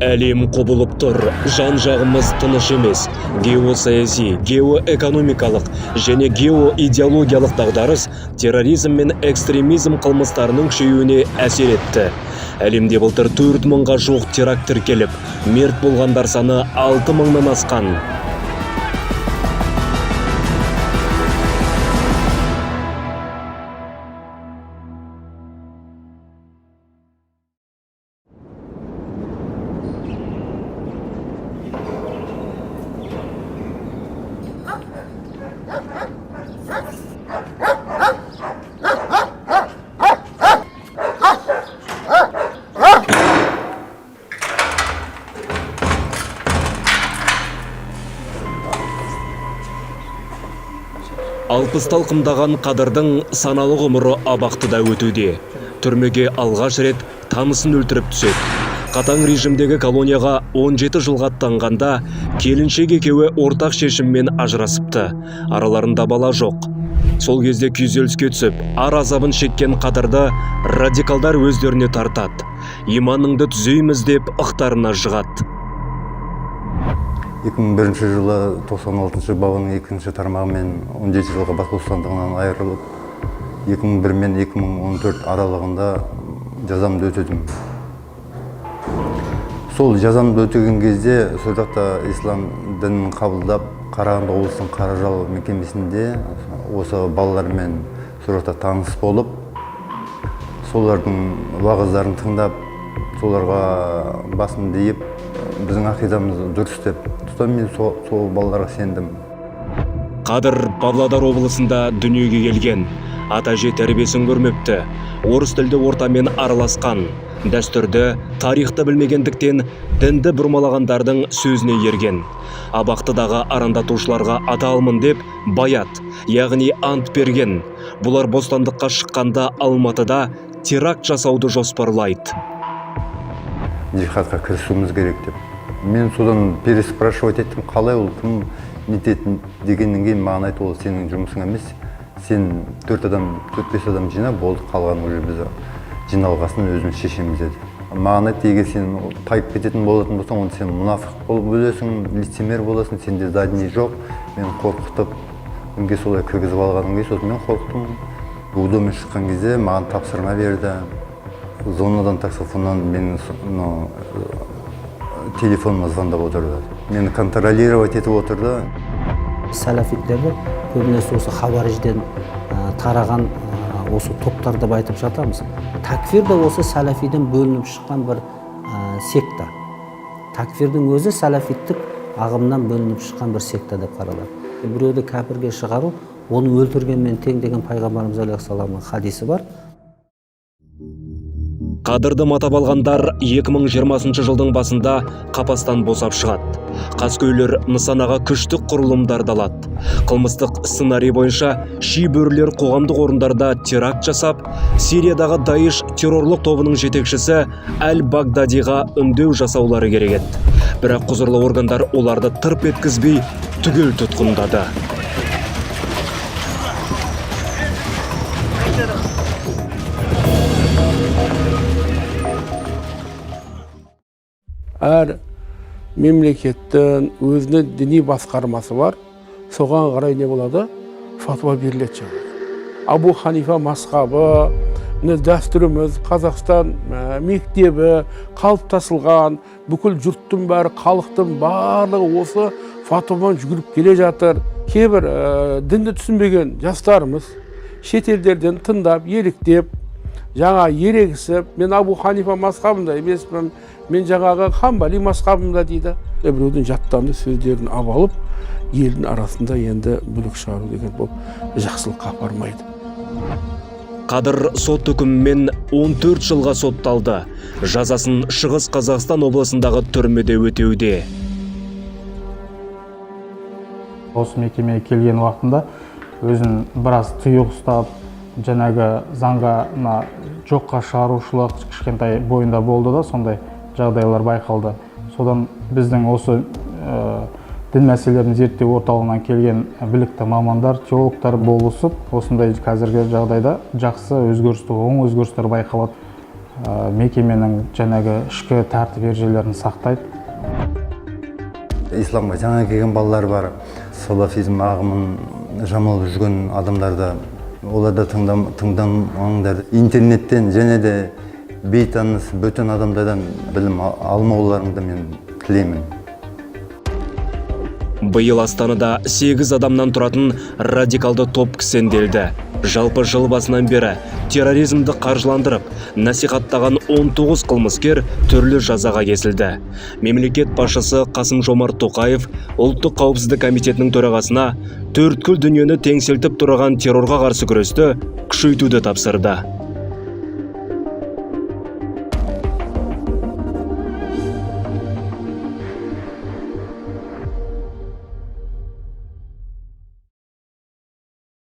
Әлем құбылып тұр, жан-жағымыз тыныш емес. Геосаяси, геоэкономикалық және геоидеологиялық дағдарыс терроризм мен экстремизм қылмыстарының күшеюіне әсер етті. Әлемде былтыр 4 мыңға жуық теракт тіркеліп, мерт болғандар саны 6 мыңнан асқан. Алпыс талқымдаған Қадырдың саналы ғұмыры абақтыда өтуде. Түрмеге алғаш рет танысын өлтіріп түседі. Қатаң режимдегі колонияға 17 жылға аттанғанда келіншек екеуі ортақ шешіммен ажырасыпты. Араларында бала жоқ. Сол кезде күйзеліске түсіп, ар азабын шеккен Қадырды радикалдар өздеріне тартады. Иманыңды түзейміз деп ықтарына жығады. 2001 жылы 96 бабының 2 тармағымен 17 жылға бас бостандығынан айырылып, 2001 мен 2014 аралығында жазамды өтедім. Сол жазамды өтеген кезде сол жақта ислам дінін қабылдап, Қарағанды облысының Қаражал мекемесінде осы балалармен сол жақта таныс болып, солардың уағыздарын тыңдап, соларға басын дейіп, біздің ақидамызды дұрыс деп тұтам, мен сол балаларға сендім. Қадыр Павлодар облысында дүниеге келген. Ата-әже тәрбиесін көрмепті. Орыс тілді ортамен араласқан. Дәстүрді, тарихты білмегендіктен дінді бұрмалағандардың сөзіне ерген. Абақтыдағы арандатушыларға адалмын деп баят, яғни ант берген. Бұлар бостандыққа шыққанда Алматыда теракт жасауды жоспарлайды. Джихадқа кірісуіміз керек деп. Мен содан переспрашивать еттім, қалай ол кім нететін дегеннен кейін маған айтты, ол сенің жұмысың емес. Сен 4-5 адам жина, болды, қалған уже біз жиналғасын өзіміз шешеміз деді. Маған айтты, егер сен тайып кететін болатын болсаң, онда сен мұнафық болып өлесің, лицемер боласың, сенде задний жоқ. Мен қорқытып, үнге солай кіргізіп алғаннан кейін, сосын мен қорқытым. Удомен шыққан кезде маған тапсырма берді. Зонадан таксофоннан менің телефоныма звондап отырды. Мені контролировать етіп отырды. Сәләфиттері көбінесе осы хаварижден тараған осы топтар деп айтып жатамыз. Такфир де осы сәләфиден бөлініп шыққан бір секта. Такфирдің өзі сәләфиттік ағымнан бөлініп шыққан бір секта деп қаралады. Біреуді кәпірге шығару, оны өлтіргенмен тең деген пайғамбарымыз алейхиссаламның хадисі бар. Қадырды матап алғандар 2020 жылдың басында қапастан босап шығады. Қаскөйлер нысанаға күштік құрылымдарды алады. Қылмыстық сценарий бойынша ши-бөрілер қоғамдық орындарда теракт жасап, Сириядағы Даиш террорлық тобының жетекшісі Әл-Багдадиға үндеу жасаулары керек еді. Бірақ құзырлы органдар оларды тырп еткізбей түгел тұтқындады. Әр мемлекеттің өзінің діни басқармасы бар, соған қарай не болады? Фатуа беріледі. Абу Ханифа мазхабы, дәстүріміз, Қазақстан мектебі қалыптасылған, бүкіл жұрттың бәрі, халықтың барлығы осы фатуамен жүгіріп келе жатыр. Кейбір дінді түсінбеген жастарымыз шетелдерден тыңдап, еліктеп, жаңа ерегісіп, мен Абу Ханифа мазхабында емеспін, мен жаңағы Хамбали мазхабында дейді. Біреудің жаттанды сөздерін алып, елдің арасында енді бүлік шығару деген бұл жақсылыққа апармайды. Қадыр сот үкімімен 14 жылға сотталды. Жазасын Шығыс Қазақстан облысындағы түрмеде өтеуде. Осы мекемеге келген уақытында өзін біраз тұйық ұстап, жаңағы заңға жоққа шығарушылық кішкентай бойында болды да, сондай жағдайлар байқалды. Содан біздің осы дін мәселелерін зерттеу орталығынан келген білікті мамандар, теологтар болысып, осындай қазіргі жағдайда жақсы өзгерістер, оң өзгерістер байқалады. мекеменің жанагы ішкі тәртіп ережелерін сақтайды. Исламға жаңа келген балалар бар, салафизм ағымын жамылып жүрген адамдарда, оларда тыңдамаңдар. Интернеттен және де бейтаныс бөтен адамдардан білім алмауларыңды мен тілеймін. Биыл Астанада 8 адамнан тұратын радикалды топ кісенделді. Жалпы жыл басынан бері терроризмді қаржыландырып, насихаттаған 19 қылмыскер түрлі жазаға кесілді. Мемлекет басшысы Қасым-Жомарт Тоқаев Ұлттық қауіпсіздік комитетінің төрағасына төрткүл дүниені теңселтіп тұрған террорға қарсы күресті күшейтуді тапсырды.